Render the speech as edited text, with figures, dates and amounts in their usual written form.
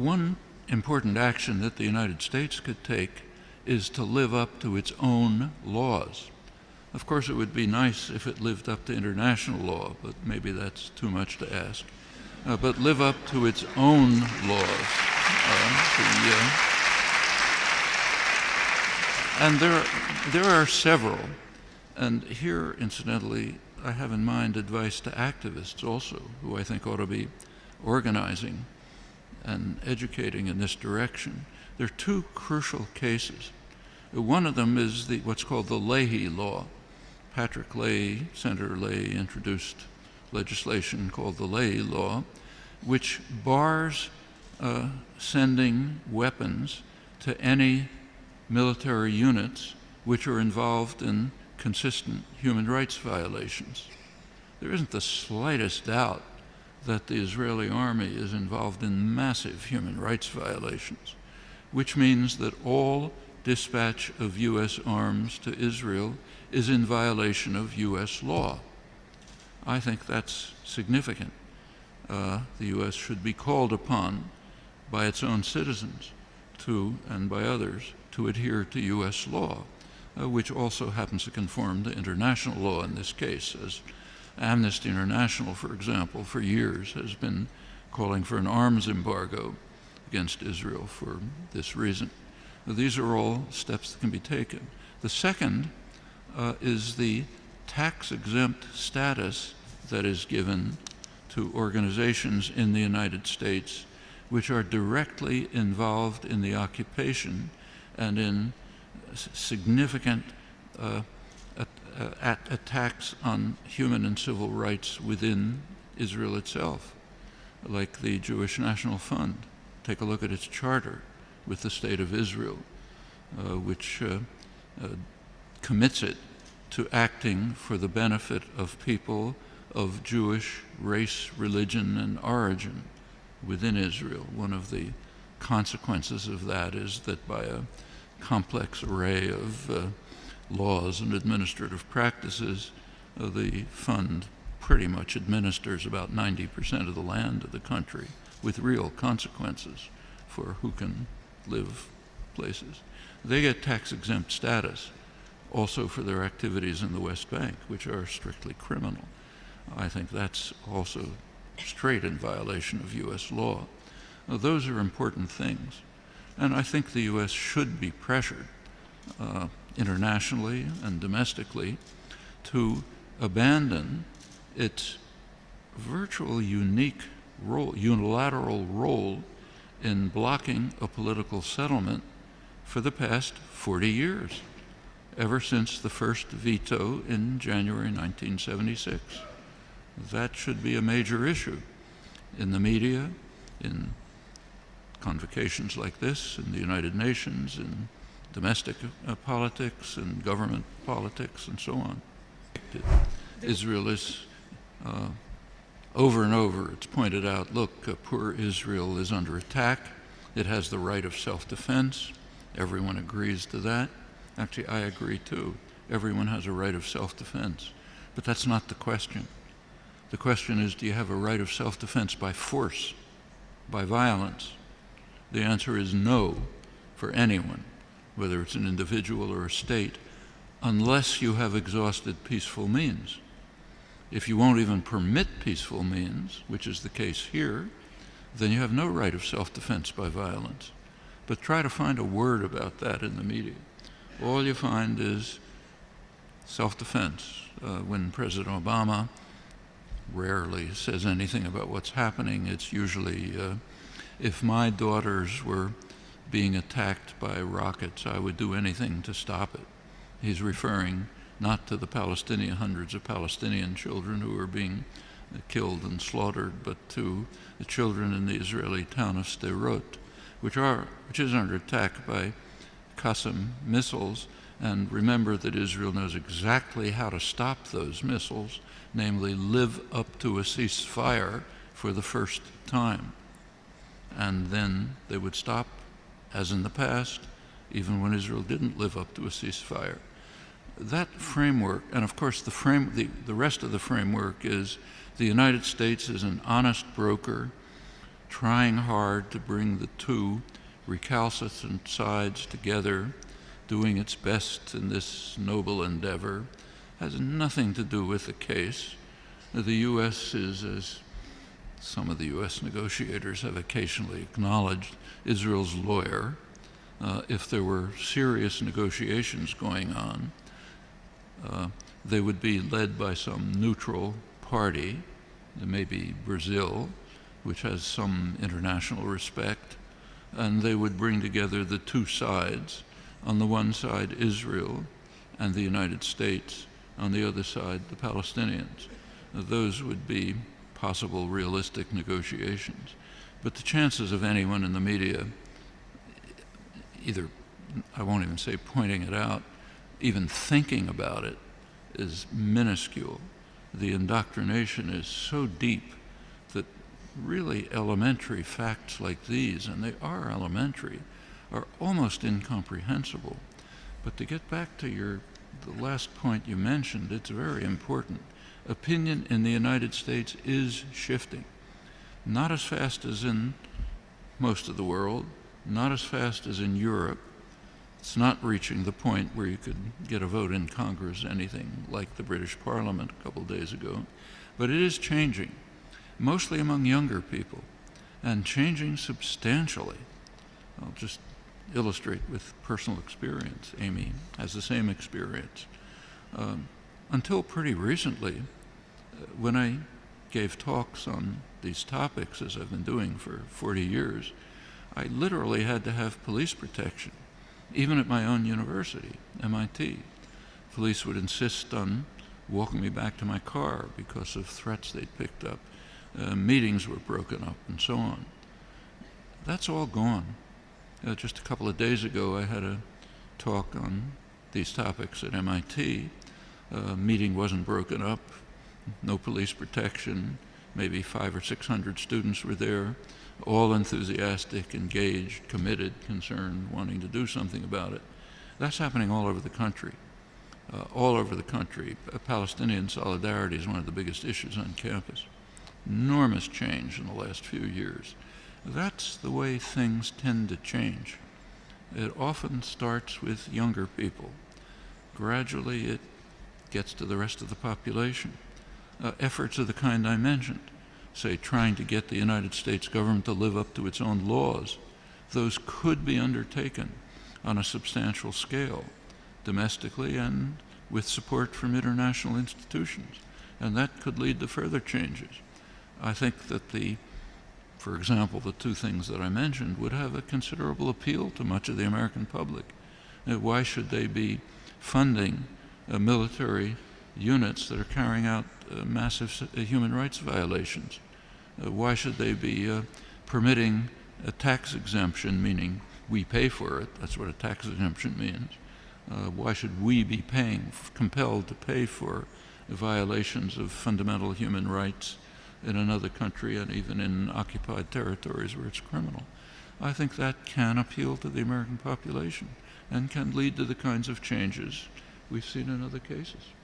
One important action that the United States could take is to live up to its own laws. Of course, it would be nice if it lived up to international law, but maybe that's too much to ask. But live up to its own laws. And there are several. And here, incidentally, I have in mind advice to activists also, who I think ought to be organizing and educating in this direction. There are two crucial cases. One of them is what's called the Leahy Law. Patrick Leahy, Senator Leahy, introduced legislation called the Leahy Law, which bars sending weapons to any military units which are involved in consistent human rights violations. There isn't the slightest doubt that the Israeli army is involved in massive human rights violations, which means that all dispatch of U.S. arms to Israel is in violation of U.S. law. I think that's significant. The U.S. should be called upon by its own citizens and by others to adhere to U.S. law, which also happens to conform to international law in this case, as Amnesty International, for example, for years has been calling for an arms embargo against Israel for this reason. These are all steps that can be taken. The second is the tax-exempt status that is given to organizations in the United States which are directly involved in the occupation and in significant attacks on human and civil rights within Israel itself, like the Jewish National Fund. Take a look at its charter with the State of Israel, which commits it to acting for the benefit of people of Jewish race, religion, and origin within Israel. One of the consequences of that is that by a complex array of laws and administrative practices, the fund pretty much administers about 90% of the land of the country, with real consequences for who can live places. They get tax-exempt status also for their activities in the West Bank, which are strictly criminal. I think that's also straight in violation of U.S. law. Now, those are important things. And I think the U.S. should be pressured internationally and domestically to abandon its virtually unique role, unilateral role in blocking a political settlement for the past 40 years, ever since the first veto in January 1976. That should be a major issue in the media, in convocations like this, in the United Nations, in domestic politics, and government politics, and so on. Israel is, over and over, it's pointed out, look, poor Israel is under attack. It has the right of self-defense. Everyone agrees to that. Actually, I agree too. Everyone has a right of self-defense. But that's not the question. The question is, do you have a right of self-defense by force, by violence? The answer is no for anyone, whether it's an individual or a state, unless you have exhausted peaceful means. If you won't even permit peaceful means, which is the case here, then you have no right of self-defense by violence. But try to find a word about that in the media. All you find is self-defense. When President Obama rarely says anything about what's happening, it's usually, if my daughters were being attacked by rockets, I would do anything to stop it. He's referring not to the Palestinian, hundreds of Palestinian children who are being killed and slaughtered, but to the children in the Israeli town of Sderot, which is under attack by Qassam missiles. And remember that Israel knows exactly how to stop those missiles, namely live up to a ceasefire for the first time. And then they would stop, as in the past, even when Israel didn't live up to a ceasefire. That framework, and of course the rest of the framework is the United States is an honest broker trying hard to bring the two recalcitrant sides together, doing its best in this noble endeavor, has nothing to do with the case. The U.S. is, as some of the U.S. negotiators have occasionally acknowledged, Israel's lawyer. If there were serious negotiations going on, they would be led by some neutral party, maybe Brazil, which has some international respect, and they would bring together the two sides. On the one side, Israel and the United States. On the other side, the Palestinians. Those would be possible realistic negotiations. But the chances of anyone in the media either, I won't even say pointing it out, even thinking about it is minuscule. The indoctrination is so deep that really elementary facts like these, and they are elementary, are almost incomprehensible. But to get back to the last point you mentioned, it's very important. Opinion in the United States is shifting. Not as fast as in most of the world, not as fast as in Europe. It's not reaching the point where you could get a vote in Congress, anything like the British Parliament a couple days ago. But it is changing, mostly among younger people, and changing substantially. I'll just illustrate with personal experience. Amy has the same experience. Until pretty recently, when I gave talks on these topics, as I've been doing for 40 years, I literally had to have police protection, even at my own university, MIT. Police would insist on walking me back to my car because of threats they'd picked up. Meetings were broken up, and so on. That's all gone. Just a couple of days ago, I had a talk on these topics at MIT. Meeting wasn't broken up, no police protection, maybe 500 or 600 students were there, all enthusiastic, engaged, committed, concerned, wanting to do something about it. That's happening all over the country. All over the country. Palestinian solidarity is one of the biggest issues on campus. Enormous change in the last few years. That's the way things tend to change. It often starts with younger people. Gradually it gets to the rest of the population. Efforts of the kind I mentioned, say trying to get the United States government to live up to its own laws, those could be undertaken on a substantial scale, domestically and with support from international institutions. And that could lead to further changes. I think that for example, the two things that I mentioned would have a considerable appeal to much of the American public. Why should they be funding military units that are carrying out massive human rights violations? Why should they be permitting a tax exemption, meaning we pay for it? That's what a tax exemption means. Why should we be compelled to pay for violations of fundamental human rights in another country and even in occupied territories where it's criminal? I think that can appeal to the American population and can lead to the kinds of changes we've seen in other cases.